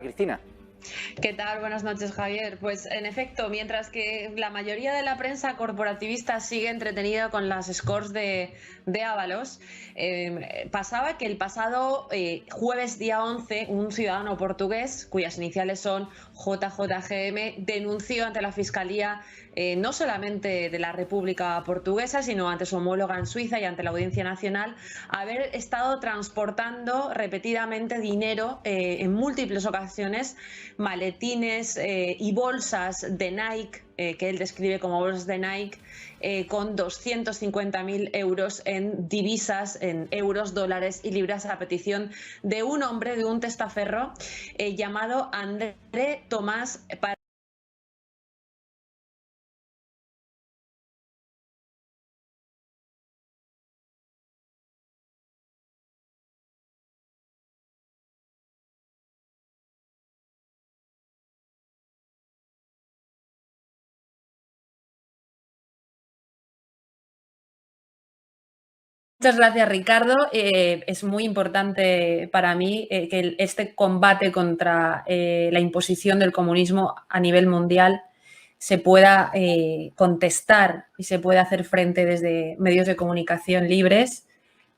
Cristina. ¿Qué tal? Buenas noches, Javier. Pues en efecto, mientras que la mayoría de la prensa corporativista sigue entretenida con las scores de Ábalos, pasaba que el pasado jueves día 11, un ciudadano portugués, cuyas iniciales son JJGM, denunció ante la Fiscalía no solamente de la República Portuguesa, sino ante su homóloga en Suiza y ante la Audiencia Nacional, haber estado transportando repetidamente dinero en múltiples ocasiones, maletines y bolsas de Nike, que él describe como bolsas de Nike, con 250.000 euros en divisas, en euros, dólares y libras, a petición de un hombre, de un testaferro llamado André Tomás. Muchas gracias, Ricardo. Es muy importante para mí que este combate contra la imposición del comunismo a nivel mundial se pueda contestar y se pueda hacer frente desde medios de comunicación libres.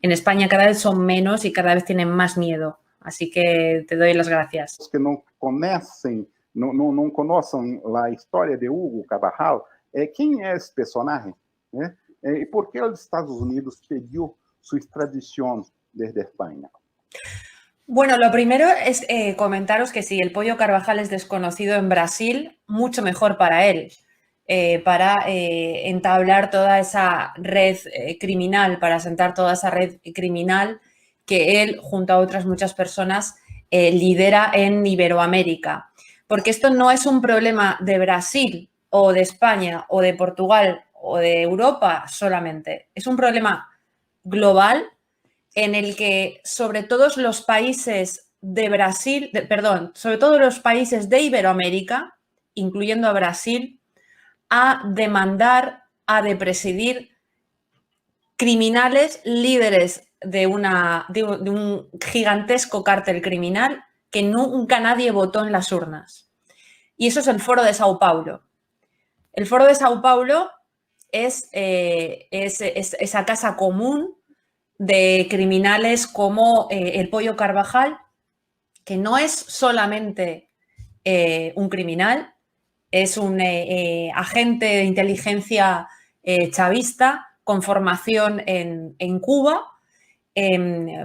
En España cada vez son menos y cada vez tienen más miedo. Así que te doy las gracias. Los que no conocen, no conocen la historia de Hugo Carvajal, ¿quién es ese personaje? ¿Y por qué los Estados Unidos pidió su extradición desde España? Bueno, lo primero es comentaros que si el pollo Carvajal es desconocido en Brasil, mucho mejor para él, para entablar toda esa red criminal, para asentar toda esa red criminal que él, junto a otras muchas personas, lidera en Iberoamérica. Porque esto no es un problema de Brasil o de España o de Portugal o de Europa solamente, es un problema global en el que sobre todos los países de Brasil, sobre todo los países de Iberoamérica, incluyendo a Brasil, a demandar, a de presidir criminales líderes de un gigantesco cártel criminal que nunca nadie votó en las urnas. Y eso es el Foro de Sao Paulo. El Foro de Sao Paulo es esa casa común de criminales como el pollo Carvajal, que no es solamente un criminal, es un agente de inteligencia chavista con formación en Cuba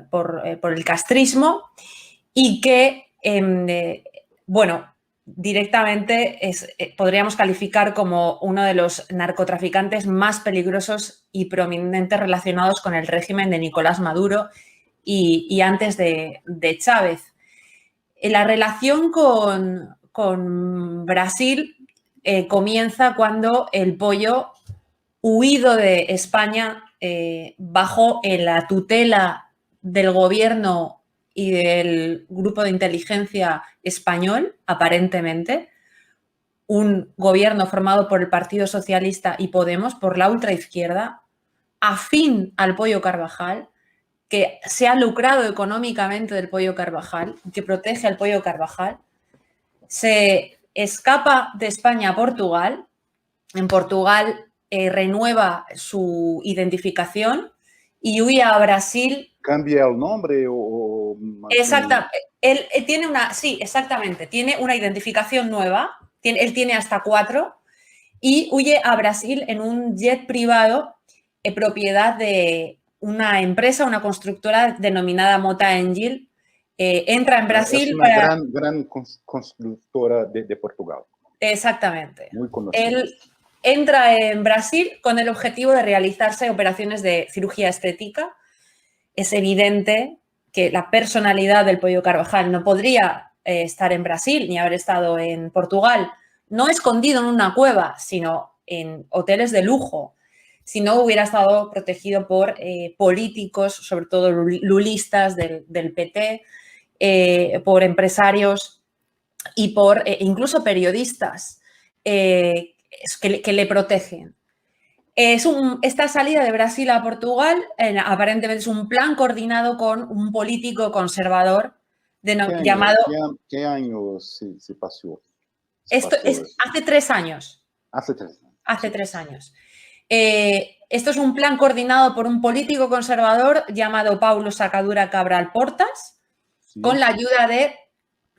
por el castrismo y que, bueno, directamente podríamos calificar como uno de los narcotraficantes más peligrosos y prominentes relacionados con el régimen de Nicolás Maduro y antes de Chávez. La relación con Brasil comienza cuando el pollo, huido de España, bajo la tutela del gobierno y del grupo de inteligencia español, aparentemente, un gobierno formado por el Partido Socialista y Podemos, por la ultraizquierda, afín al pollo Carvajal, que se ha lucrado económicamente del pollo Carvajal, que protege al pollo Carvajal, se escapa de España a Portugal. En Portugal renueva su identificación y huye a Brasil. ¿Cambia el nombre o Exactamente. Él tiene exactamente. Tiene una identificación nueva. Él tiene hasta 4 y huye a Brasil en un jet privado propiedad de una empresa, una constructora denominada Mota Engil. Entra en Brasil. Es una gran constructora de Portugal. Exactamente. Muy conocida. Él entra en Brasil con el objetivo de realizarse operaciones de cirugía estética. Es evidente que la personalidad del pollo Carvajal no podría estar en Brasil ni haber estado en Portugal, no escondido en una cueva, sino en hoteles de lujo, si no hubiera estado protegido por políticos, sobre todo lulistas del PT, por empresarios y por incluso periodistas que le protegen. Esta salida de Brasil a Portugal aparentemente es un plan coordinado con un político conservador llamado... ¿Qué año se pasó? Esto es hace 3 años. Hace 3 años. Hace 3 años. Esto es un plan coordinado por un político conservador llamado Paulo Sacadura Cabral Portas, sí, con la ayuda de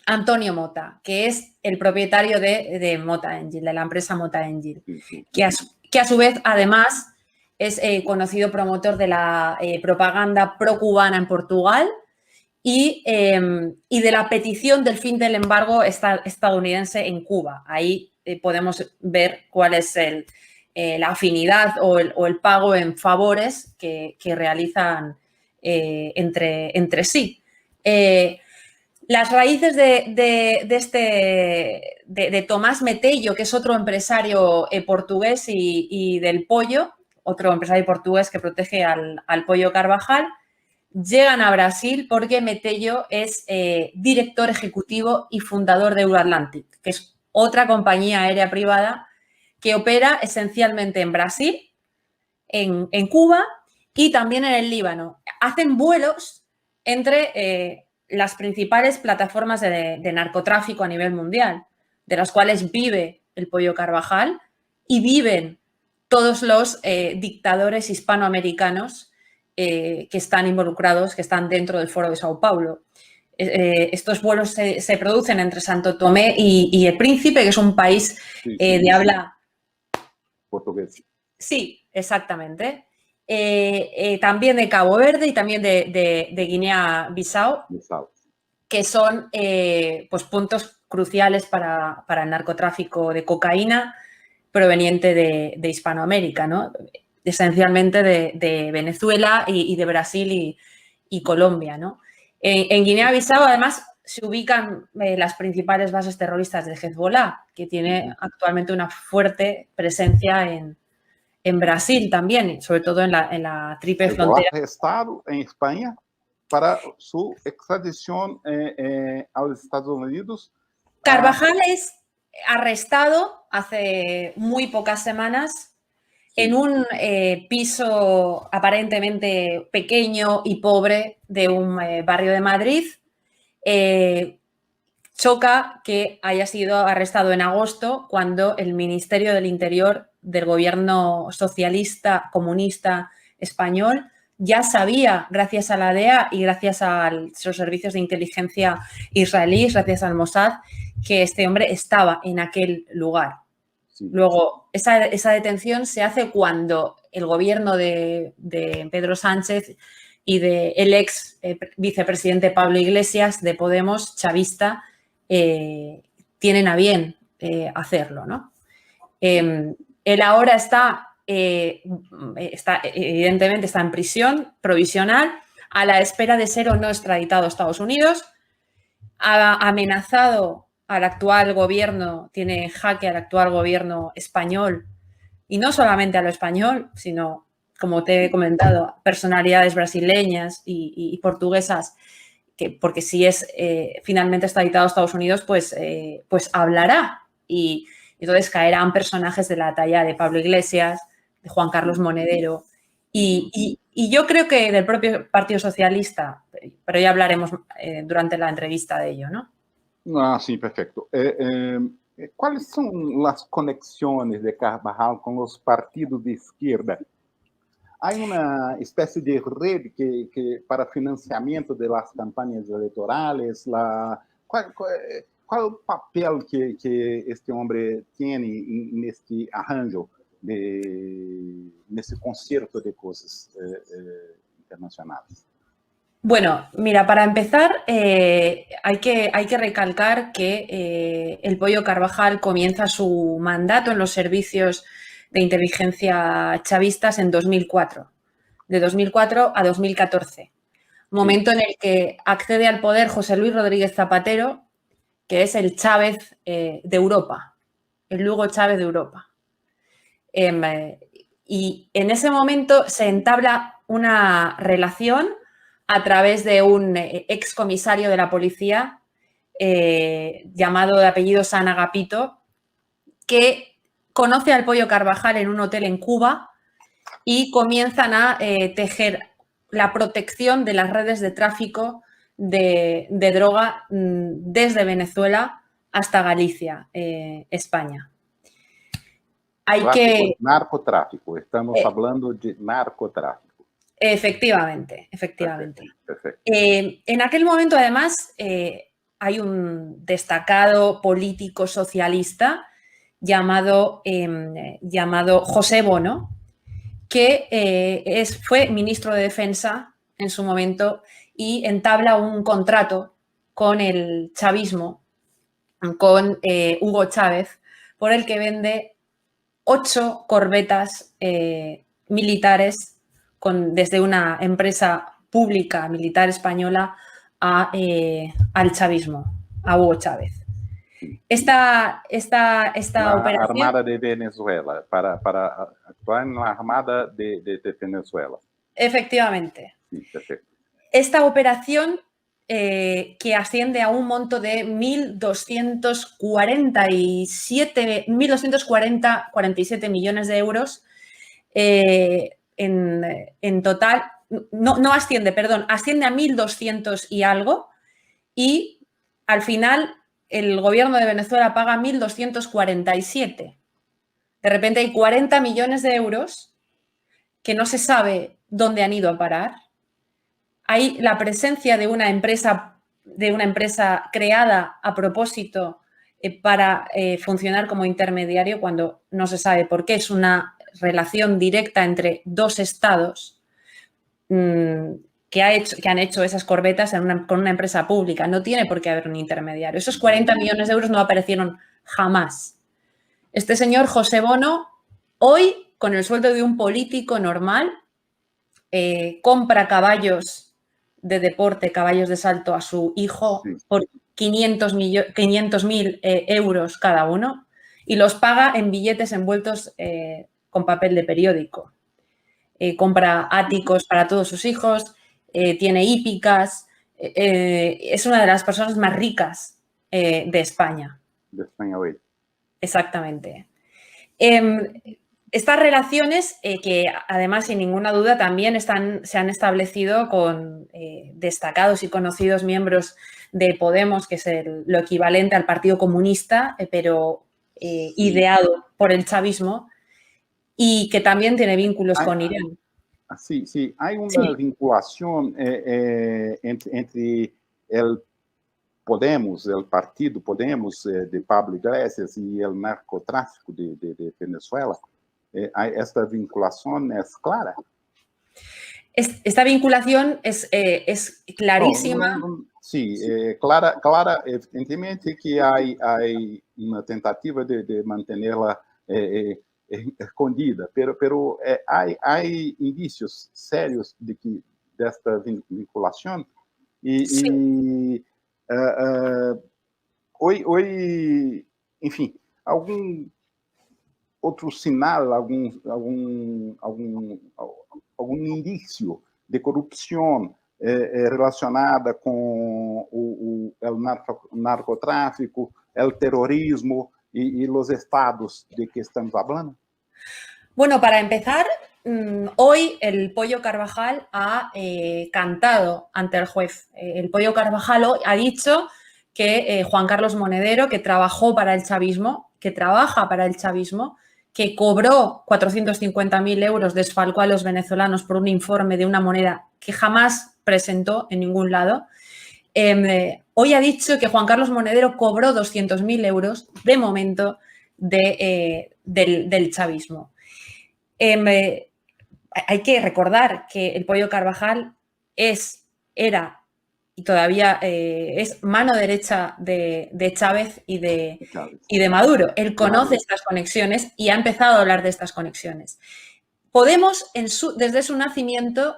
Antonio Mota, que es el propietario de Mota Engil, de la empresa Mota Engil, sí, sí. Que a su vez, además, es conocido promotor de la propaganda pro-cubana en Portugal y de la petición del fin del embargo estadounidense en Cuba. Ahí podemos ver cuál es la afinidad o el pago en favores que realizan entre sí. Las raíces de Tomás Metello, que es otro empresario portugués y del pollo, otro empresario portugués que protege al pollo Carvajal, llegan a Brasil porque Metello es director ejecutivo y fundador de Euroatlantic, que es otra compañía aérea privada que opera esencialmente en Brasil, en Cuba y también en el Líbano. Hacen vuelos entre las principales plataformas de narcotráfico a nivel mundial, de las cuales vive el pollo Carvajal y viven todos los dictadores hispanoamericanos que están involucrados, que están dentro del Foro de Sao Paulo. Estos vuelos se producen entre Santo Tomé y el Príncipe, que es un país de habla... portugués. Sí, exactamente. También de Cabo Verde y también de Guinea-Bissau, que son pues puntos cruciales para el narcotráfico de cocaína proveniente de Hispanoamérica, ¿no? Esencialmente de Venezuela y de Brasil y Colombia, ¿no? En Guinea-Bissau, además, se ubican las principales bases terroristas de Hezbollah, que tiene actualmente una fuerte presencia en Brasil también, sobre todo en la triple frontera. Arrestado en España para su extradición a los Estados Unidos. Carvajal es arrestado hace muy pocas semanas en un piso aparentemente pequeño y pobre de un barrio de Madrid. Choca que haya sido arrestado en agosto cuando el Ministerio del Interior del gobierno socialista comunista español ya sabía, gracias a la DEA y gracias a los servicios de inteligencia israelíes, gracias al Mossad, que este hombre estaba en aquel lugar. Sí. Luego, esa detención se hace cuando el gobierno de Pedro Sánchez y del ex vicepresidente Pablo Iglesias de Podemos, chavista, tienen a bien hacerlo, ¿no? Él ahora evidentemente está en prisión provisional a la espera de ser o no extraditado a Estados Unidos. Ha amenazado al actual gobierno, tiene en jaque al actual gobierno español y no solamente a lo español, sino, como te he comentado, personalidades brasileñas y portuguesas, porque si es finalmente extraditado a Estados Unidos, pues hablará y entonces caerán personajes de la talla de Pablo Iglesias, de Juan Carlos Monedero y yo creo que del propio Partido Socialista, pero ya hablaremos durante la entrevista de ello, ¿no? Ah, sí, perfecto. ¿Cuáles son las conexiones de Carvajal con los partidos de izquierda? Hay una especie de red que para financiamiento de las campañas electorales, ¿cuál papel que este hombre tiene en este arranjo, en este concierto de cosas internacionales? Bueno, mira, para empezar hay que recalcar que el pollo Carvajal comienza su mandato en los servicios de inteligencia chavistas en 2004, de 2004 a 2014, momento en el que accede al poder José Luis Rodríguez Zapatero, que es el Chávez de Europa, el Hugo Chávez de Europa. Y en ese momento se entabla una relación a través de un excomisario de la policía llamado de apellido San Agapito, que conoce al pollo Carvajal en un hotel en Cuba y comienzan a tejer la protección de las redes de tráfico de droga desde Venezuela hasta Galicia, España. Narcotráfico, estamos hablando de narcotráfico. Efectivamente. Perfecto. En aquel momento, además, hay un destacado político socialista llamado José Bono, que fue ministro de Defensa en su momento y entabla un contrato con el chavismo, con Hugo Chávez, por el que vende 8 corbetas militares desde una empresa pública militar española al chavismo, a Hugo Chávez. Esta operación... Armada de Venezuela, para actuar en la Armada de Venezuela. Efectivamente. Sí, perfecto. Esta operación, que asciende a un monto de 1.247 millones de euros, en total, no asciende, perdón, asciende a 1.200 y algo, y al final el gobierno de Venezuela paga 1.247. De repente hay 40 millones de euros que no se sabe dónde han ido a parar. Hay la presencia de una empresa creada a propósito para funcionar como intermediario cuando no se sabe por qué. Es una relación directa entre 2 estados que han hecho esas corbetas con una empresa pública. No tiene por qué haber un intermediario. Esos 40 millones de euros no aparecieron jamás. Este señor José Bono, hoy, con el sueldo de un político normal, compra caballos de deporte, caballos de salto a su hijo por 500.000 euros cada uno y los paga en billetes envueltos con papel de periódico. Compra áticos para todos sus hijos, tiene hípicas, es una de las personas más ricas de España. De España hoy. Exactamente. Estas relaciones, que además, sin ninguna duda, también se han establecido con destacados y conocidos miembros de Podemos, que es lo equivalente al Partido Comunista, pero ideado por el chavismo, y que también tiene vínculos con Irán. Sí, hay una vinculación entre el Podemos, el partido Podemos de Pablo Iglesias y el narcotráfico de Venezuela. ¿Esta vinculación es clara? Esta vinculación es clarísima. Sí, clara, evidentemente que hay una tentativa de mantenerla escondida, pero hay indicios serios de esta vinculación y hoy, enfim, algum outro sinal, algum indício de corrupção relacionada com o narcotráfico, o terrorismo y los estados de que estamos hablando? Bueno, para empezar, hoy el Pollo Carvajal ha cantado ante el juez. El Pollo Carvajal hoy ha dicho que Juan Carlos Monedero, que trabajó para el chavismo, que trabaja para el chavismo, que cobró 450.000 euros, desfalcó a los venezolanos por un informe de una moneda que jamás presentó en ningún lado. Hoy ha dicho que Juan Carlos Monedero cobró 200.000 euros de momento del chavismo. Hay que recordar que el Pollo Carvajal era y todavía es mano derecha de Chávez y de Maduro. Él conoce estas conexiones y ha empezado a hablar de estas conexiones. Podemos, desde su nacimiento,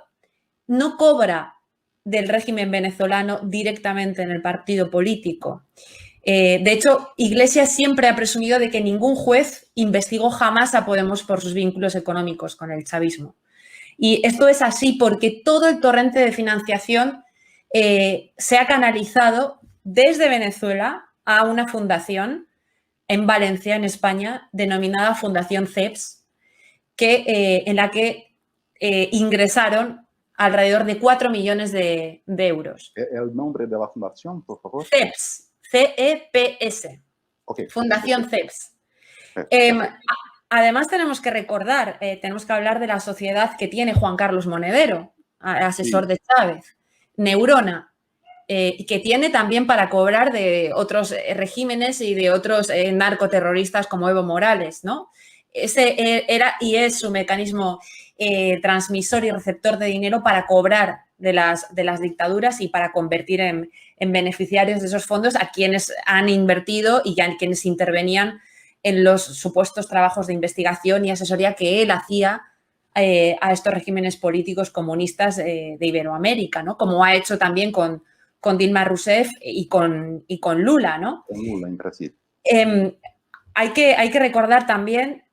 no cobra del régimen venezolano directamente en el partido político. De hecho, Iglesias siempre ha presumido de que ningún juez investigó jamás a Podemos por sus vínculos económicos con el chavismo. Y esto es así porque todo el torrente de financiación se ha canalizado desde Venezuela a una fundación en Valencia, en España, denominada Fundación CEPS, en la que ingresaron alrededor de 4 millones de euros. ¿El nombre de la fundación, por favor? CEPS, C-E-P-S, Okay. Fundación CEPS. Además tenemos que recordar, tenemos que hablar de la sociedad que tiene Juan Carlos Monedero, asesor de Chávez, Neurona, que tiene también para cobrar de otros regímenes y de otros narcoterroristas como Evo Morales, ¿no? Ese era y es su mecanismo transmisor y receptor de dinero para cobrar de las dictaduras y para convertir en beneficiarios de esos fondos a quienes han invertido y a quienes intervenían en los supuestos trabajos de investigación y asesoría que él hacía a estos regímenes políticos comunistas de Iberoamérica, ¿no? Como ha hecho también con Dilma Rousseff y con Lula, ¿no? Con Lula en Brasil. Hay que recordar también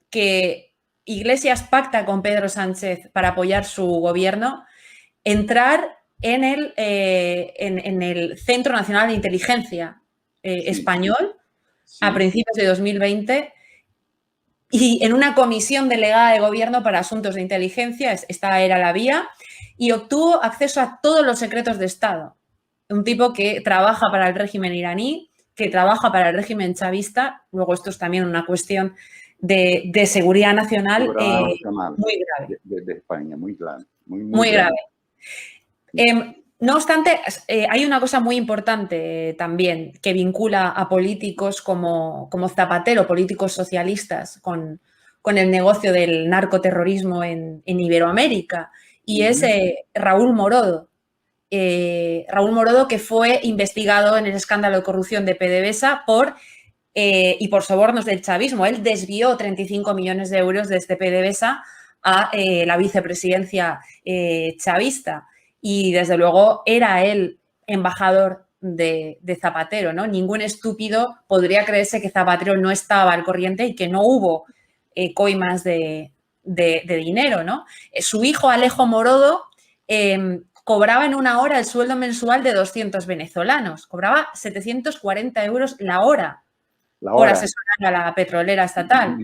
que Iglesias pacta con Pedro Sánchez para apoyar su gobierno, entrar en el Centro Nacional de Inteligencia español a principios de 2020 y en una comisión delegada de gobierno para asuntos de inteligencia, esta era la vía, y obtuvo acceso a todos los secretos de Estado. Un tipo que trabaja para el régimen iraní, que trabaja para el régimen chavista, luego esto es también una cuestión de seguridad nacional, muy grave. De España, muy grave. Muy grave. No obstante, hay una cosa muy importante también que vincula a políticos como Zapatero, políticos socialistas, con el negocio del narcoterrorismo en Iberoamérica, y es Raúl Morodo. Raúl Morodo, que fue investigado en el escándalo de corrupción de PDVSA y por sobornos del chavismo. Él desvió 35 millones de euros desde PDVSA a la vicepresidencia chavista. Y, desde luego, era él embajador de Zapatero, ¿no? Ningún estúpido podría creerse que Zapatero no estaba al corriente y que no hubo coimas de dinero, ¿no? Su hijo, Alejo Morodo, cobraba en una hora el sueldo mensual de 200 venezolanos. Cobraba 740 euros la hora. Por asesorar a la petrolera estatal.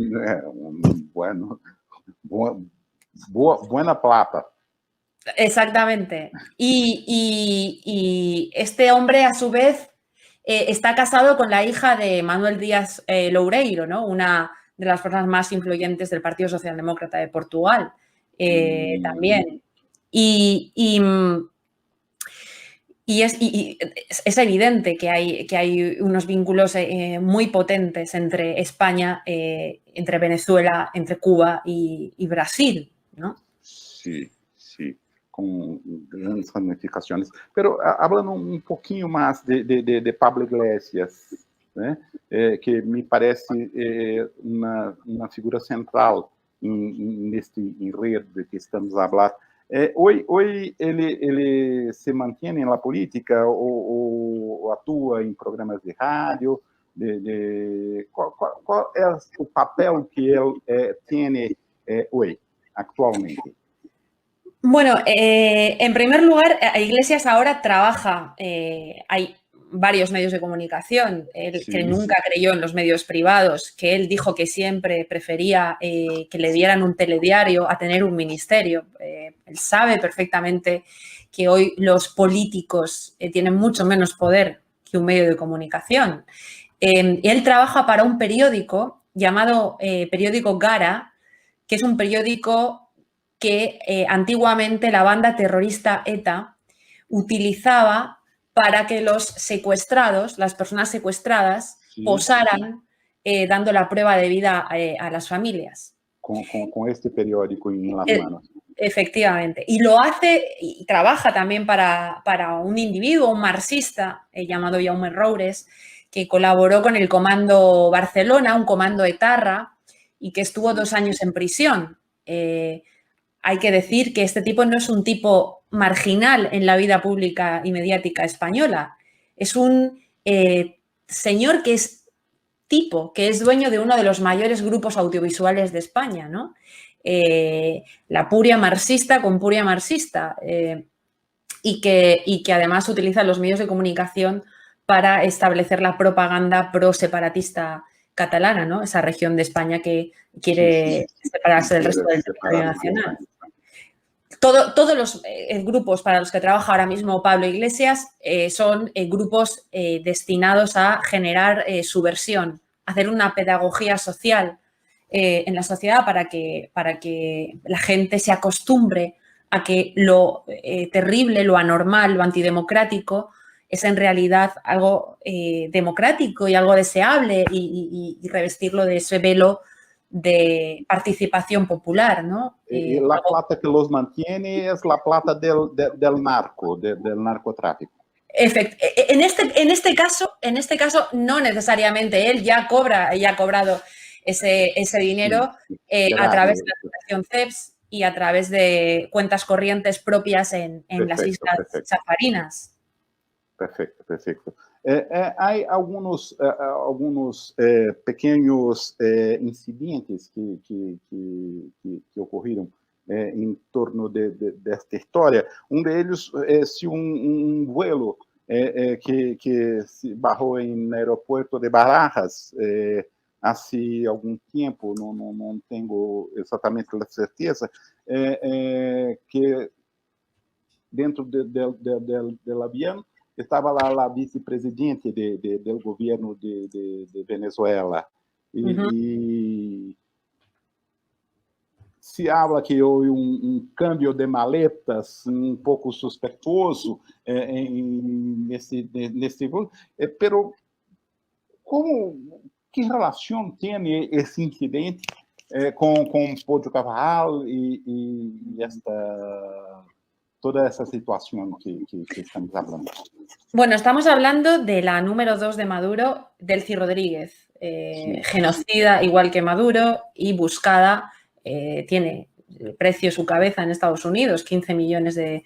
Bueno, buena plata. Exactamente. Y este hombre, a su vez, está casado con la hija de Manuel Díaz Loureiro, ¿no? Una de las personas más influyentes del Partido Socialdemócrata de Portugal, también. Y es evidente que hay unos vínculos muy potentes entre España, entre Venezuela, entre Cuba y Brasil, ¿no? Sí, sí, con grandes ramificaciones. Pero hablando un poquinho más de Pablo Iglesias, ¿eh? Que me parece una figura central en este enredo de que estamos a hablar. Hoy ele se mantém na política ou atua em programas de rádio? Qual é o papel que ele tem hoy, actualmente? Bueno, en primer lugar, Iglesias ahora trabaja, hay varios medios de comunicación, él que nunca creyó en los medios privados, que él dijo que siempre prefería que le dieran un telediario a tener un ministerio. Él sabe perfectamente que hoy los políticos tienen mucho menos poder que un medio de comunicación. Él trabaja para un periódico llamado Periódico Gara, que es un periódico que antiguamente la banda terrorista ETA utilizaba para que los secuestrados, las personas secuestradas, posaran dando la prueba de vida a las familias. Con este periódico en las manos. Efectivamente. Y lo hace y trabaja también para un individuo, un marxista llamado Jaume Roures, que colaboró con el Comando Barcelona, un comando etarra, y que estuvo 2 años en prisión. Hay que decir que este tipo no es un tipo marginal en la vida pública y mediática española. Es un señor que es dueño de uno de los mayores grupos audiovisuales de España, ¿no? La Puria Marxista con Puria Marxista, y que además utiliza los medios de comunicación para establecer la propaganda pro-separatista catalana, ¿no? Esa región de España que quiere separarse del resto del territorio nacional. todos los grupos para los que trabaja ahora mismo Pablo Iglesias son grupos destinados a generar subversión, hacer una pedagogía social en la sociedad para que la gente se acostumbre a que lo terrible, lo anormal, lo antidemocrático es en realidad algo democrático y algo deseable y revestirlo de ese velo de participación popular, ¿no? Y la plata que los mantiene es la plata del narcotráfico. En este caso, no necesariamente. Él ya ha cobrado ese dinero a través de la Fundación CEPS y a través de cuentas corrientes propias en las Islas Chafarinas. Perfecto, perfecto. Hay algunos pequeños incidentes que ocurrieron em torno de esta história. De ellos es vuelo que se barrou no aeroporto de Barajas há algum tempo, não tenho exatamente a certeza, que dentro do avião estava lá a vice-presidente do governo de Venezuela. E se habla que houve câmbio de maletas pouco suspeitoso nesse voo, pero que relação tem esse incidente com Podio Carvajal e toda esa situación que estamos hablando? Bueno, estamos hablando de la número 2 de Maduro, Delcy Rodríguez, sí. Genocida igual que Maduro y buscada, tiene precio su cabeza en Estados Unidos, 15 millones de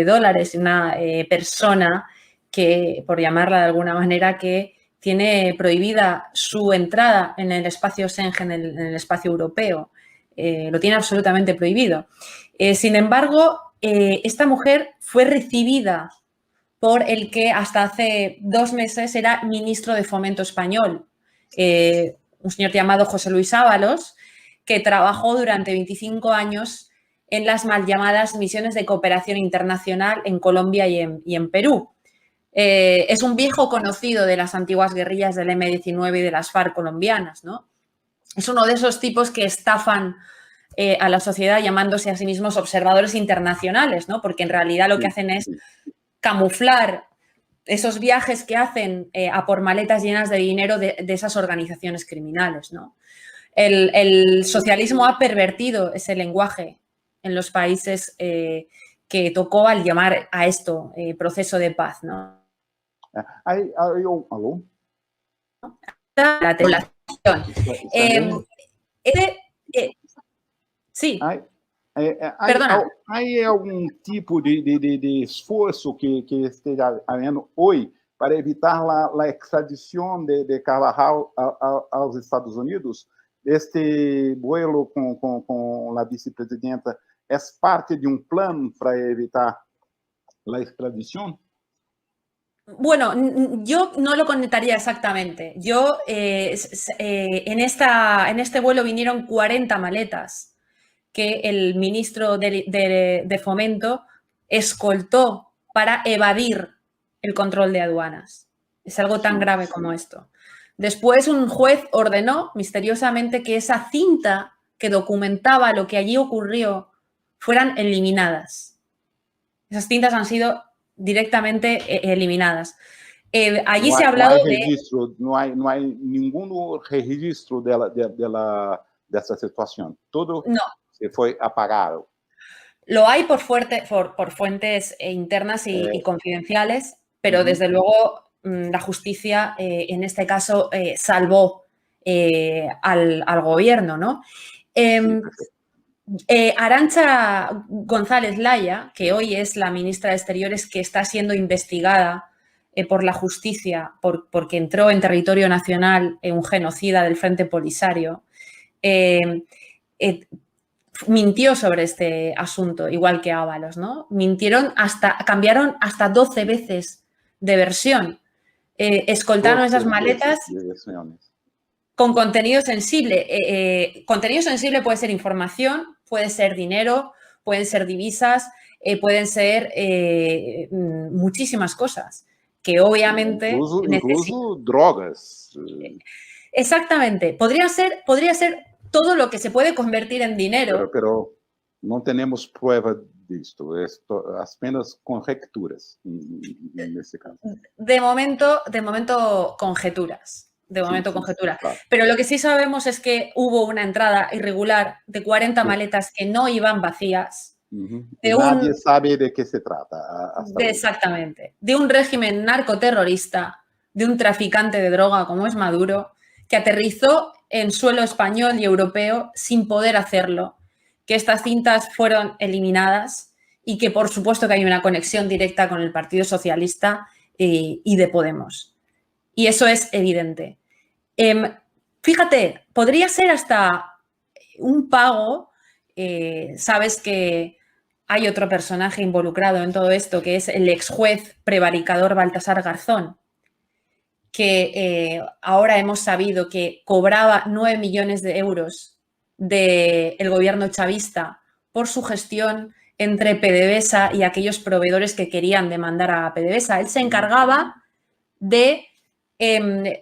dólares, una persona que, por llamarla de alguna manera, que tiene prohibida su entrada en el espacio Schengen, en el espacio europeo. Lo tiene absolutamente prohibido. Sin embargo, esta mujer fue recibida por el que hasta hace 2 meses era ministro de Fomento español, un señor llamado José Luis Ábalos, que trabajó durante 25 años en las mal llamadas misiones de cooperación internacional en Colombia y en Perú. Es un viejo conocido de las antiguas guerrillas del M-19 y de las FARC colombianas, ¿no? Es uno de esos tipos que estafan a la sociedad llamándose a sí mismos observadores internacionales, ¿no? Porque en realidad lo que hacen es camuflar esos viajes que hacen a por maletas llenas de dinero de esas organizaciones criminales, ¿no? El socialismo ha pervertido ese lenguaje en los países que tocó al llamar a esto proceso de paz, ¿no? ¿Aló? La telación. Sí. Hay algún tipo de esfuerzo que esté habiendo hoy para evitar la extradición de Carvajal a los Estados Unidos? Este vuelo con la vicepresidenta es parte de un plan para evitar la extradición? Bueno, yo no lo conectaría exactamente. Yo, en este vuelo vinieron 40 maletas que el ministro de Fomento escoltó para evadir el control de aduanas. Es algo tan grave como esto. Después un juez ordenó misteriosamente que esa cinta que documentaba lo que allí ocurrió fueran eliminadas. Esas cintas han sido directamente eliminadas. Allí se ha hablado no hay ningún registro de esa situación. Todo se fue apagado. Lo hay por fuentes internas y confidenciales, pero desde luego la justicia en este caso salvó al gobierno, ¿no? Arantxa González Laya, que hoy es la ministra de Exteriores, que está siendo investigada por la justicia porque entró en territorio nacional un genocida del Frente Polisario, mintió sobre este asunto, igual que Ábalos, ¿no? Cambiaron hasta 12 veces de versión. Escoltaron esas maletas con contenido sensible. Contenido sensible puede ser información, puede ser dinero, pueden ser divisas, pueden ser muchísimas cosas que obviamente incluso drogas. Exactamente. Podría ser todo lo que se puede convertir en dinero. Pero no tenemos prueba de esto. Es apenas conjeturas en este caso. De momento conjeturas. De momento conjeturas. Claro. Pero lo que sí sabemos es que hubo una entrada irregular de 40 maletas que no iban vacías. Nadie sabe de qué se trata. Exactamente. De un régimen narcoterrorista, de un traficante de droga como es Maduro, que aterrizó en suelo español y europeo sin poder hacerlo, que estas cintas fueron eliminadas y que por supuesto que hay una conexión directa con el Partido Socialista y de Podemos. Y eso es evidente. Fíjate, podría ser hasta un pago, sabes que hay otro personaje involucrado en todo esto, que es el ex juez prevaricador Baltasar Garzón, que ahora hemos sabido que cobraba 9 millones de euros del gobierno chavista por su gestión entre PDVSA y aquellos proveedores que querían demandar a PDVSA. Él se encargaba de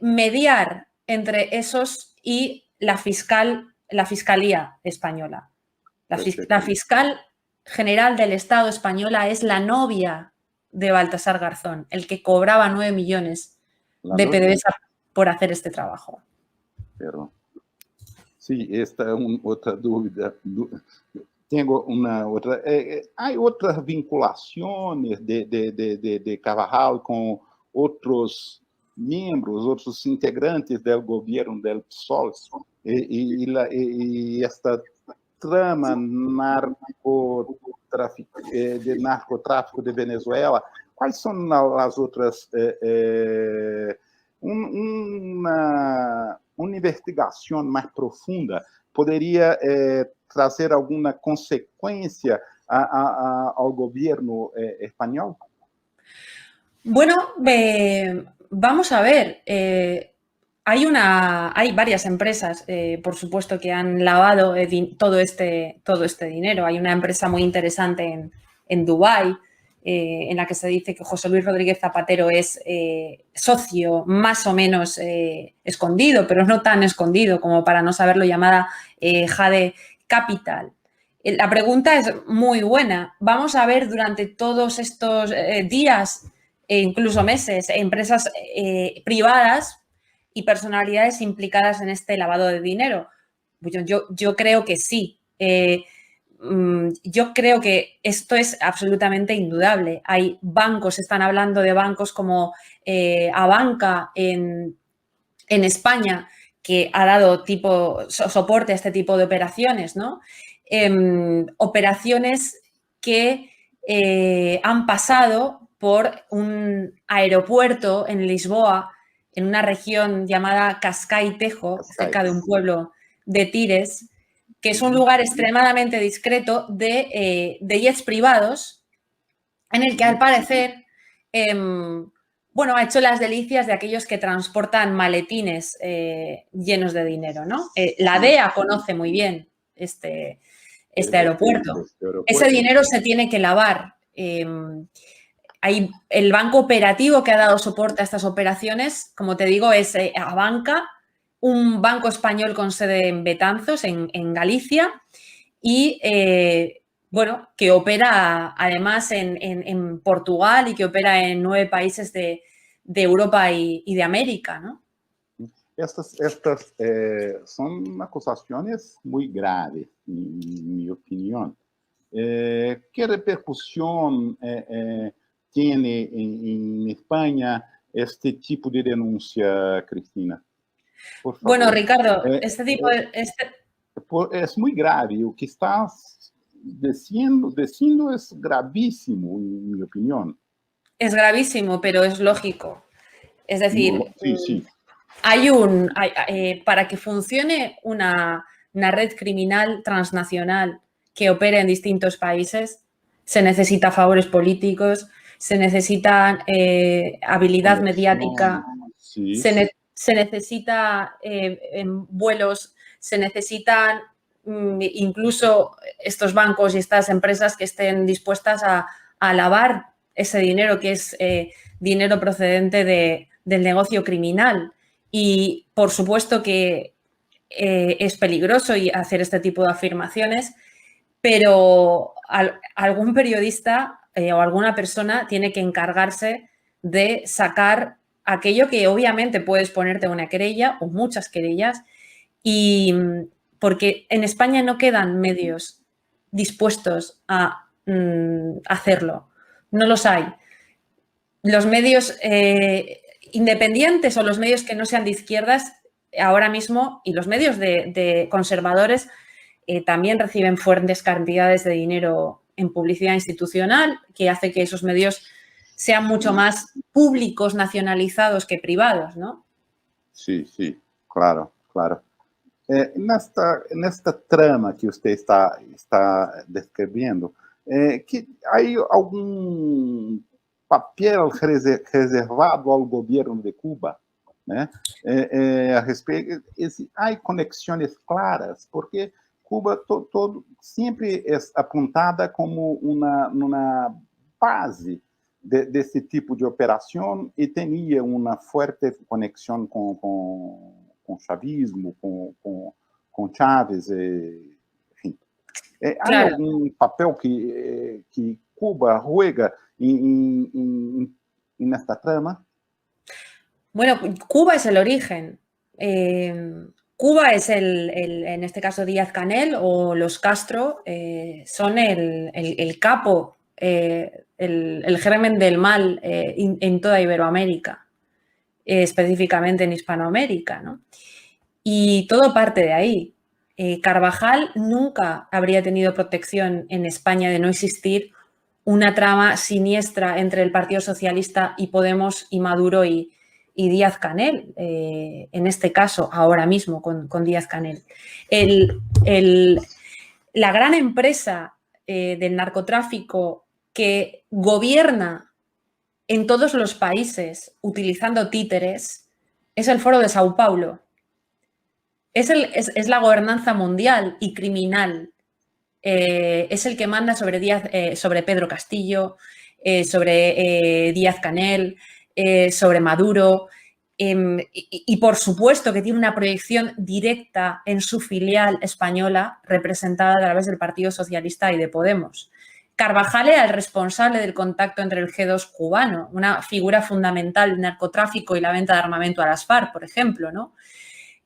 mediar entre esos y la Fiscalía Española. La fiscal general del Estado española es la novia de Baltasar Garzón, el que cobraba 9 millones de PDVSA por hacer este trabajo. Pero, sí, esta es otra duda. Tengo una otra. ¿Hay otras vinculaciones de Carvajal con otros miembros, otros integrantes del gobierno del PSOL? Y esta trama de narcotráfico de Venezuela, ¿cuáles son las otras? Una investigación más profunda podría trazer alguna consecuencia al gobierno español? Bueno, vamos a ver. Hay varias empresas, por supuesto, que han lavado todo este dinero. Hay una empresa muy interesante en Dubái, en la que se dice que José Luis Rodríguez Zapatero es socio más o menos escondido, pero no tan escondido como para no saberlo, llamada Jade Capital. La pregunta es muy buena. Vamos a ver durante todos estos días e incluso meses empresas privadas y personalidades implicadas en este lavado de dinero. Yo creo que sí. Yo creo que esto es absolutamente indudable. Hay bancos, están hablando de bancos como Abanca en España, que ha dado soporte a este tipo de operaciones, ¿no? Operaciones que han pasado por un aeropuerto en Lisboa, en una región llamada Cascais Tejo, cerca de un pueblo de Tires, que es un lugar extremadamente discreto de jets privados, en el que al parecer, ha hecho las delicias de aquellos que transportan maletines llenos de dinero, ¿no? La DEA conoce muy bien este aeropuerto. Ese dinero se tiene que lavar. Hay el banco operativo que ha dado soporte a estas operaciones, como te digo, es Abanca, un banco español con sede en Betanzos, en Galicia, y que opera además en Portugal y que opera en 9 países de Europa y de América, ¿no? Estas son acusaciones muy graves, en mi opinión. ¿Qué repercusión tiene en España este tipo de denuncia, Cristina? Por favor. Bueno, Ricardo, este tipo de... Es muy grave. Lo que estás diciendo es gravísimo, en mi opinión. Es gravísimo, pero es lógico. Es decir, sí. Para que funcione una red criminal transnacional que opere en distintos países, se necesita favores políticos, se necesita habilidad mediática, se necesita vuelos, se necesitan incluso estos bancos y estas empresas que estén dispuestas a lavar ese dinero que es dinero procedente del negocio criminal. Y por supuesto que es peligroso hacer este tipo de afirmaciones, pero algún periodista o alguna persona tiene que encargarse de sacar aquello que obviamente puedes ponerte una querella o muchas querellas, y porque en España no quedan medios dispuestos a hacerlo, no los hay. Los medios independientes o los medios que no sean de izquierdas ahora mismo, y los medios de conservadores también reciben fuertes cantidades de dinero en publicidad institucional, que hace que esos medios sean mucho más públicos, nacionalizados que privados, ¿no? Sí, sí, claro, claro. Nesta trama que você está descrevendo, que há algum papel reservado ao governo de Cuba, né? A respeito, há conexões claras, porque Cuba sempre é apontada como uma base desse tipo de operação e tinha uma forte conexão com chavismo, com Chávez, enfim. Há Claro. algum papel que Cuba juega nesta trama? Bueno, Cuba es el origen. Cuba es en este caso Díaz-Canel o los Castro, son el capo, el germen del mal en toda Iberoamérica, específicamente en Hispanoamérica, ¿no? Y todo parte de ahí. Carvajal nunca habría tenido protección en España de no existir una trama siniestra entre el Partido Socialista y Podemos y Maduro y Díaz-Canel, en este caso, ahora mismo con Díaz-Canel. La gran empresa del narcotráfico que gobierna en todos los países utilizando títeres es el Foro de Sao Paulo. Es la gobernanza mundial y criminal. Es el que manda sobre Pedro Castillo, sobre Díaz-Canel, sobre Maduro, y por supuesto que tiene una proyección directa en su filial española representada a través del Partido Socialista y de Podemos. Carvajal era el responsable del contacto entre el G2 cubano, una figura fundamental del narcotráfico y la venta de armamento a las FARC, por ejemplo, ¿no?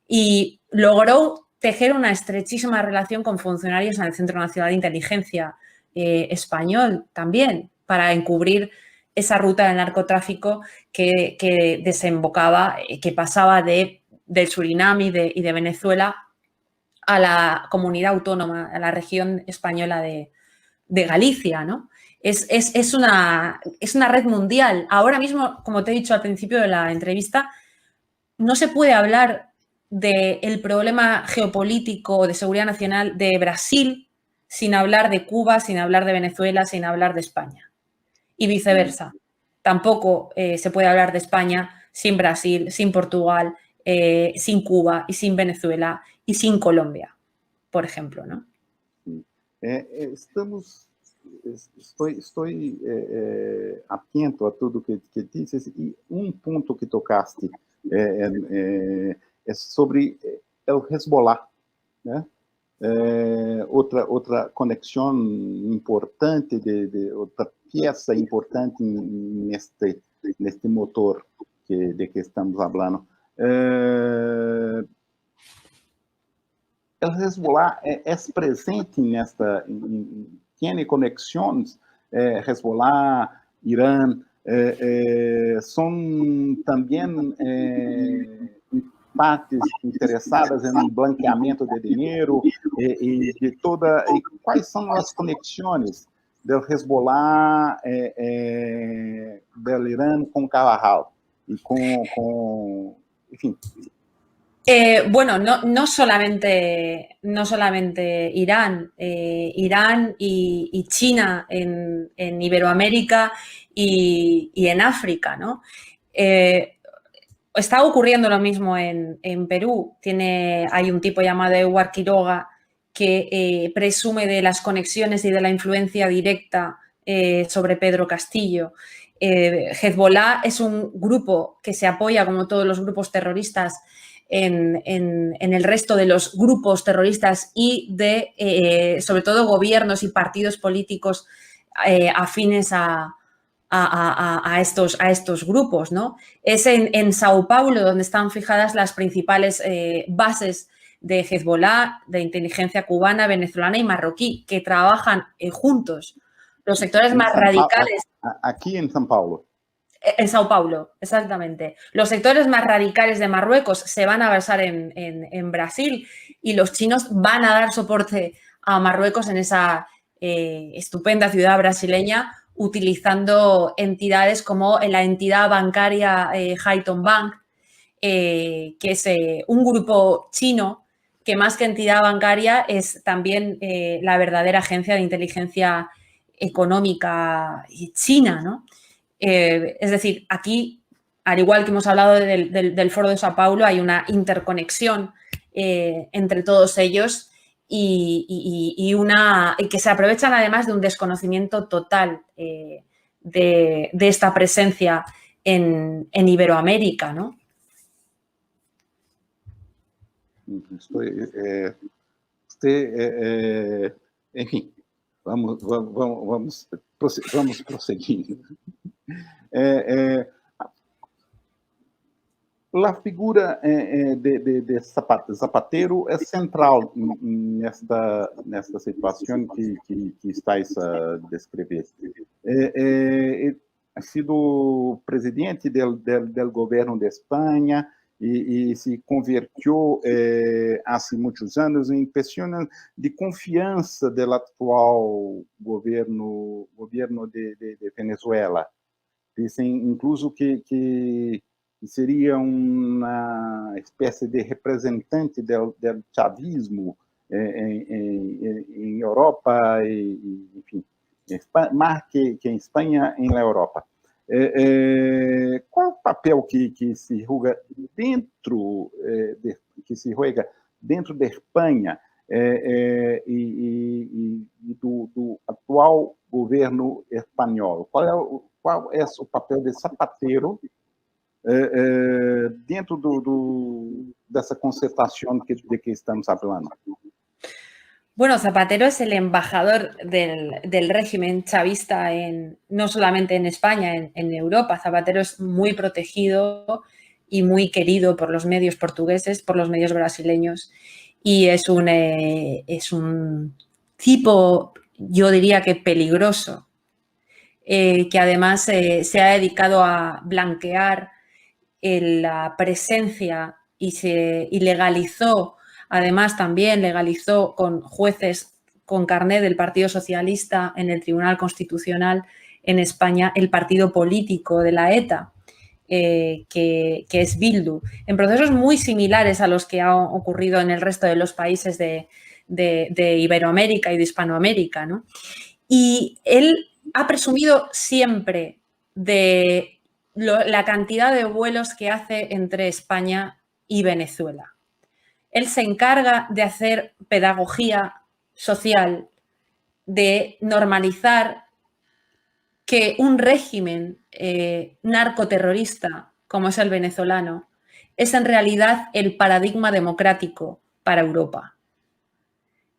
Y logró tejer una estrechísima relación con funcionarios en el Centro Nacional de Inteligencia español también, para encubrir esa ruta del narcotráfico que desembocaba, que pasaba del Surinam y de Venezuela a la comunidad autónoma, a la región española de Galicia, ¿no? Es una red mundial. Ahora mismo, como te he dicho al principio de la entrevista, no se puede hablar del problema geopolítico de seguridad nacional de Brasil sin hablar de Cuba, sin hablar de Venezuela, sin hablar de España. Y viceversa. Tampoco se puede hablar de España sin Brasil, sin Portugal, sin Cuba y sin Venezuela y sin Colombia, por ejemplo, ¿no? Estoy atento a tudo que dices e ponto que tocaste é sobre o Hezbollah, né? Outra conexão importante, outra peça importante neste motor de que estamos falando. O Hezbollah é presente tem conexões, Hezbollah, Irã, são também partes interessadas em blanqueamento de dinheiro e de toda. E quais são as conexões do Hezbollah, do Irã com Carvajal e com enfim. Bueno, no solamente Irán, Irán y China en Iberoamérica y en África, ¿no? Está ocurriendo lo mismo en Perú. Hay un tipo llamado Edward Quiroga que presume de las conexiones y de la influencia directa sobre Pedro Castillo. Hezbollah es un grupo que se apoya, como todos los grupos terroristas, en el resto de los grupos terroristas y de, sobre todo, gobiernos y partidos políticos afines a estos grupos, ¿no? Es en Sao Paulo donde están fijadas las principales bases de Hezbollah, de inteligencia cubana, venezolana y marroquí, que trabajan juntos. Los sectores más radicales... Aquí en São Paulo. En Sao Paulo, exactamente. Los sectores más radicales de Marruecos se van a basar en Brasil y los chinos van a dar soporte a Marruecos en esa estupenda ciudad brasileña, utilizando entidades como la entidad bancaria Haitong Bank, que es un grupo chino que más que entidad bancaria es también la verdadera agencia de inteligencia económica china, ¿no? Es decir, aquí, al igual que hemos hablado del Foro de Sao Paulo, hay una interconexión entre todos ellos y que se aprovechan además de un desconocimiento total de esta presencia en Iberoamérica, ¿no? Enfim, vamos prosseguindo. A figura de Zapatero é central nesta situação que estáis a descrever. Ha sido presidente del governo de Espanha e se convertiu há muitos anos em pessoa de confiança do atual governo de Venezuela. Dizem, incluso, que seria uma espécie de representante do chavismo em Europa, enfim, mais que em Espanha, em Europa. Qual o papel que se juega dentro da Espanha e do atual governo espanhol? Qual é o papel de Zapatero dentro dessa concertação de que estamos falando? Bueno, Zapatero es el embajador del régimen chavista no solamente en España, en Europa. Zapatero es muy protegido y muy querido por los medios portugueses, por los medios brasileños, y es un tipo, yo diría que peligroso, que además se ha dedicado a blanquear la presencia y legalizó. Además, también legalizó con jueces con carné del Partido Socialista en el Tribunal Constitucional en España el partido político de la ETA, que es Bildu, en procesos muy similares a los que han ocurrido en el resto de los países de Iberoamérica y de Hispanoamérica, ¿no? Y él ha presumido siempre de la cantidad de vuelos que hace entre España y Venezuela. Él se encarga de hacer pedagogía social, de normalizar que un régimen narcoterrorista como es el venezolano es en realidad el paradigma democrático para Europa.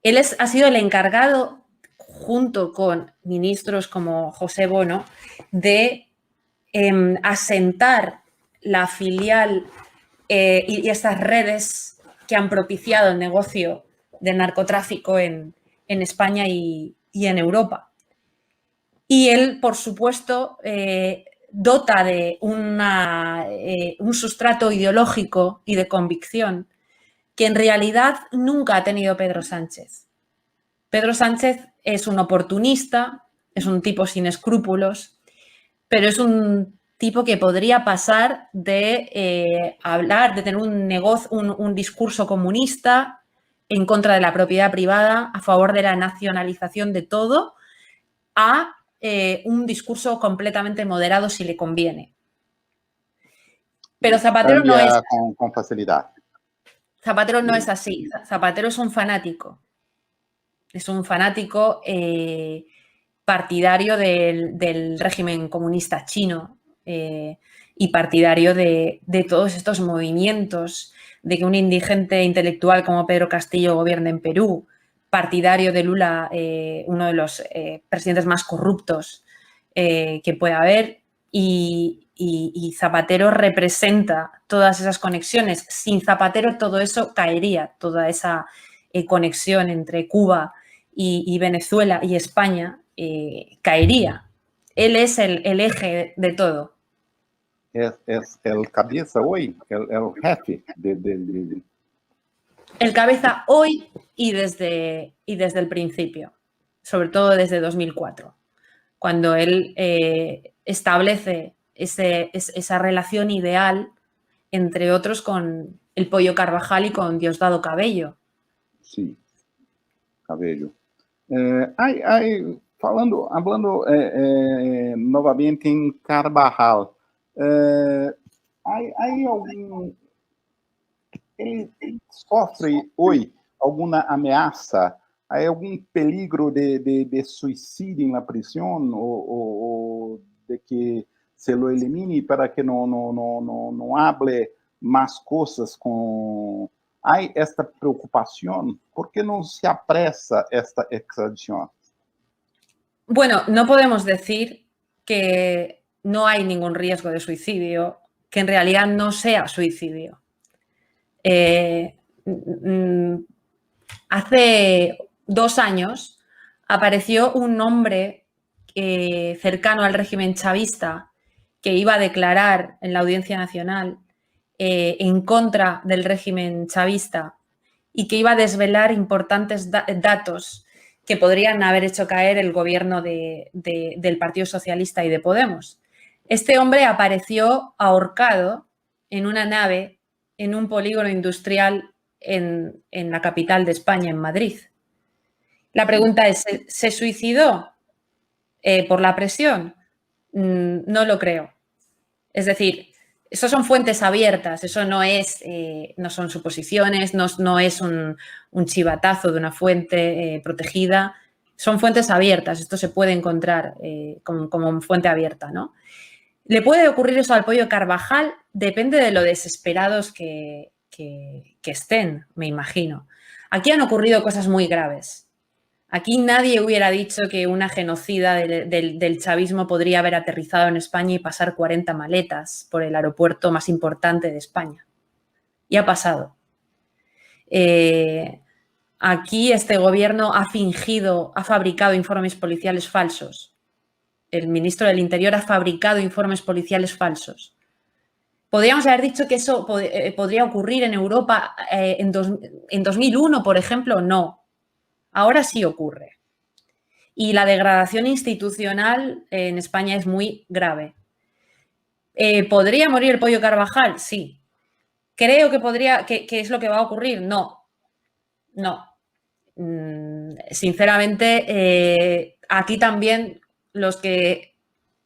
Él ha sido el encargado, junto con ministros como José Bono, de asentar la filial y estas redes que han propiciado el negocio del narcotráfico en España y en Europa. Y él, por supuesto, dota de un sustrato ideológico y de convicción que en realidad nunca ha tenido Pedro Sánchez. Pedro Sánchez es un oportunista, es un tipo sin escrúpulos, pero es un tipo que podría pasar de hablar, de tener un discurso comunista en contra de la propiedad privada, a favor de la nacionalización de todo, a un discurso completamente moderado si le conviene. Pero Zapatero no es... Con facilidad. Zapatero no es así. Zapatero es un fanático. Es un fanático partidario del régimen comunista chino y partidario de todos estos movimientos, de que un indigente intelectual como Pedro Castillo gobierne en Perú, partidario de Lula, uno de los presidentes más corruptos que pueda haber, y Zapatero representa todas esas conexiones. Sin Zapatero todo eso caería, toda esa conexión entre Cuba y Venezuela y España caería. Él es el eje de todo. Es el cabeza hoy, el jefe El cabeza hoy y desde el principio, sobre todo desde 2004, cuando él establece esa relación ideal, entre otros, con el Pollo Carvajal y con Diosdado Cabello. Sí, Cabello. Hablando novamente em Carvajal, hay algum... Ele sofre hoje alguma ameaça? Há algum peligro de suicídio na prisão ou de que se lo elimine para que não hable mais coisas com... Há esta preocupação? ¿Por qué no se apresa esta extradición? Bueno, no podemos decir que no hay ningún riesgo de suicidio, que en realidad no sea suicidio. Hace 2 años apareció un hombre cercano al régimen chavista que iba a declarar en la Audiencia Nacional en contra del régimen chavista y que iba a desvelar importantes datos que podrían haber hecho caer el gobierno del Partido Socialista y de Podemos. Este hombre apareció ahorcado en una nave en un polígono industrial en la capital de España, en Madrid. La pregunta es, ¿se suicidó por la presión? No lo creo. Es decir, eso son fuentes abiertas, eso no son suposiciones, no es un chivatazo de una fuente protegida, son fuentes abiertas, esto se puede encontrar como fuente abierta, ¿no? ¿Le puede ocurrir eso al Pollo Carvajal? Depende de lo desesperados que estén, me imagino. Aquí han ocurrido cosas muy graves. Aquí nadie hubiera dicho que una genocida del chavismo podría haber aterrizado en España y pasar 40 maletas por el aeropuerto más importante de España. Y ha pasado. Aquí este gobierno ha fabricado informes policiales falsos. El ministro del Interior ha fabricado informes policiales falsos. Podríamos haber dicho que eso podría ocurrir en Europa en 2001, por ejemplo. No. Ahora sí ocurre. Y la degradación institucional en España es muy grave. ¿Podría morir el Pollo Carvajal? Sí. ¿Creo que es lo que va a ocurrir? No. No. Sinceramente, aquí también los que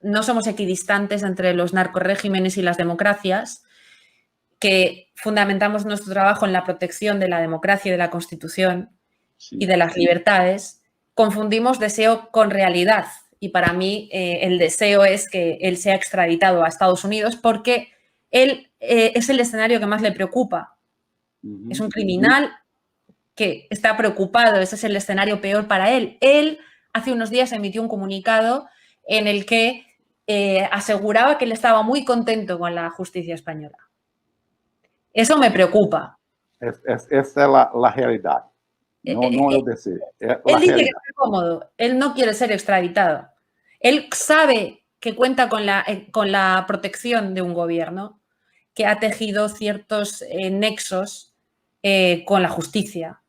no somos equidistantes entre los narcorregímenes y las democracias, que fundamentamos nuestro trabajo en la protección de la democracia y de la Constitución y de las libertades, confundimos deseo con realidad. Y para mí el deseo es que él sea extraditado a Estados Unidos porque él es el escenario que más le preocupa. Es un criminal que está preocupado, ese es el escenario peor para él. Él hace unos días emitió un comunicado en el que aseguraba que él estaba muy contento con la justicia española. Eso me preocupa. Esa es la realidad. No el deseo. Él dice que está cómodo, él no quiere ser extraditado. Él sabe que cuenta con la protección de un gobierno que ha tejido ciertos nexos con la justicia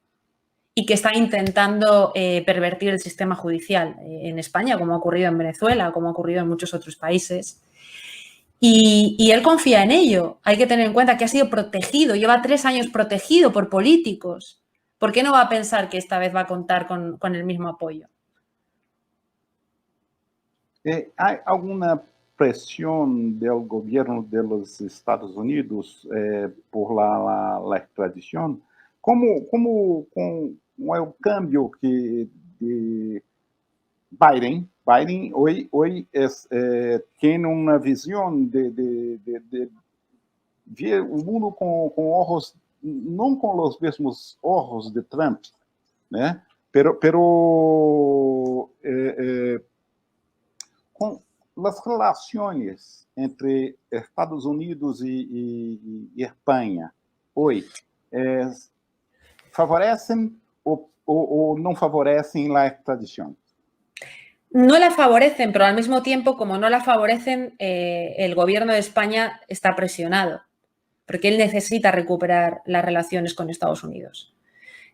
y que está intentando pervertir el sistema judicial en España, como ha ocurrido en Venezuela, como ha ocurrido en muchos otros países. Y él confía en ello. Hay que tener en cuenta que ha sido protegido, lleva 3 años protegido por políticos. ¿Por qué no va a pensar que esta vez va a contar con el mismo apoyo? ¿Hay alguna presión del gobierno de los Estados Unidos por la extradición? ¿Cómo el cambio que de Biden hoy tiene una visión de ver o mundo com ojos, não com os mesmos ojos de Trump, né? Pero com as relações entre Estados Unidos e Espanha hoje favorecem ou não favorecem a extradição? No la favorecen, pero al mismo tiempo, como no la favorecen, el gobierno de España está presionado, porque él necesita recuperar las relaciones con Estados Unidos.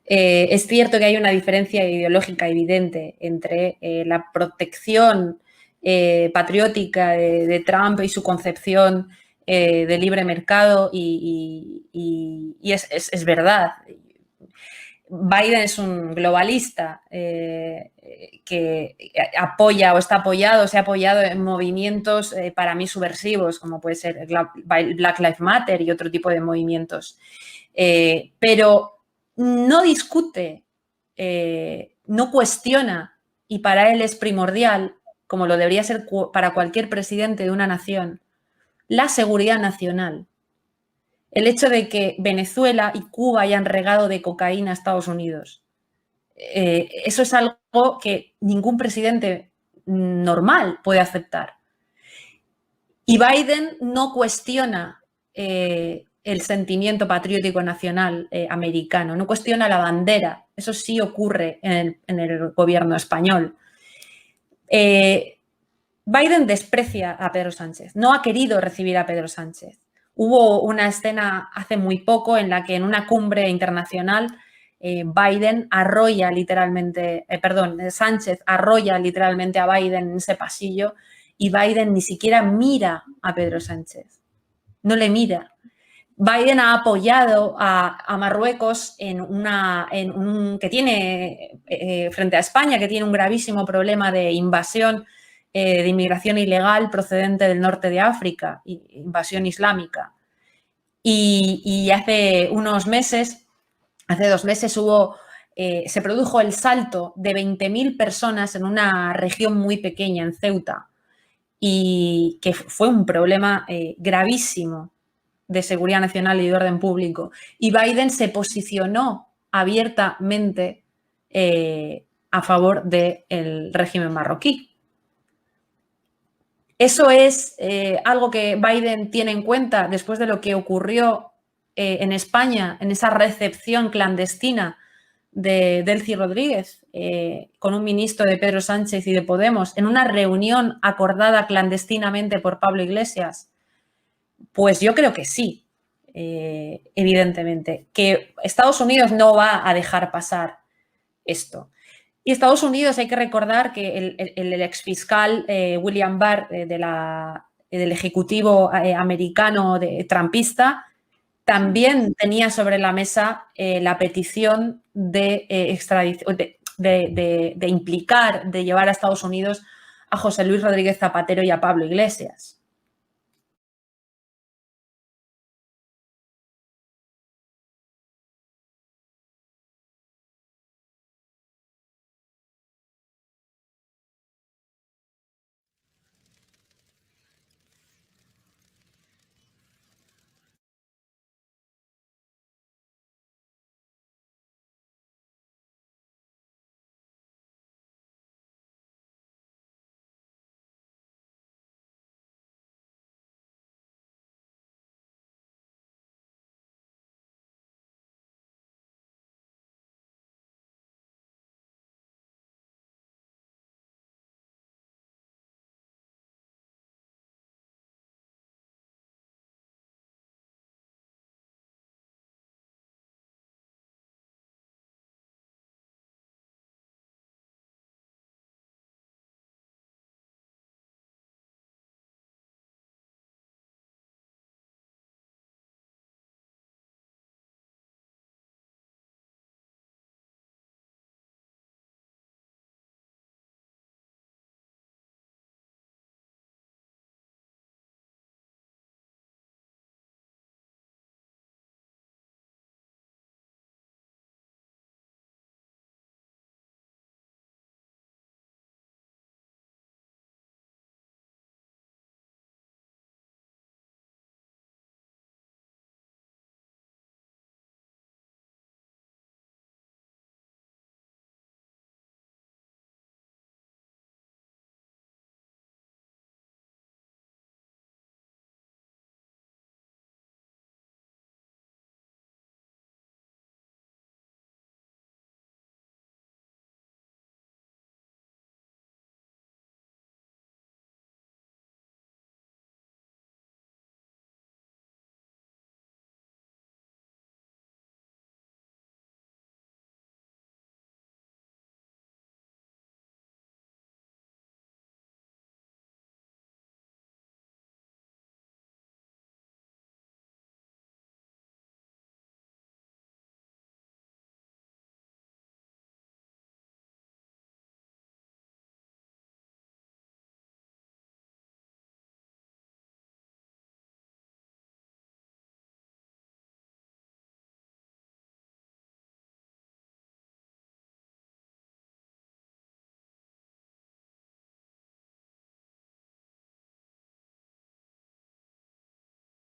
Es cierto que hay una diferencia ideológica evidente entre la protección patriótica de Trump y su concepción de libre mercado y es verdad. Biden es un globalista que apoya o está apoyado, se ha apoyado en movimientos para mí subversivos, como puede ser Black Lives Matter y otro tipo de movimientos. Pero no discute, no cuestiona, y para él es primordial, como lo debería ser para cualquier presidente de una nación, la seguridad nacional. El hecho de que Venezuela y Cuba hayan regado de cocaína a Estados Unidos. Eso es algo que ningún presidente normal puede aceptar. Y Biden no cuestiona el sentimiento patriótico nacional americano, no cuestiona la bandera. Eso sí ocurre en el gobierno español. Biden desprecia a Pedro Sánchez, no ha querido recibir a Pedro Sánchez. Hubo una escena hace muy poco en la que en una cumbre internacional Sánchez arrolla literalmente a Biden en ese pasillo y Biden ni siquiera mira a Pedro Sánchez, no le mira. Biden ha apoyado a Marruecos que tiene, frente a España, que tiene un gravísimo problema de invasión de inmigración ilegal procedente del norte de África, invasión islámica. Y hace 2 meses se produjo el salto de 20.000 personas en una región muy pequeña, en Ceuta, y que fue un problema gravísimo de seguridad nacional y de orden público. Y Biden se posicionó abiertamente a favor del régimen marroquí. Eso es algo que Biden tiene en cuenta después de lo que ocurrió en España, en esa recepción clandestina de Delcy Rodríguez con un ministro de Pedro Sánchez y de Podemos, en una reunión acordada clandestinamente por Pablo Iglesias. Pues yo creo que sí, evidentemente, que Estados Unidos no va a dejar pasar esto. Y Estados Unidos, hay que recordar que el exfiscal William Barr del Ejecutivo americano trumpista también tenía sobre la mesa la petición de extradición, de implicar, de llevar a Estados Unidos a José Luis Rodríguez Zapatero y a Pablo Iglesias.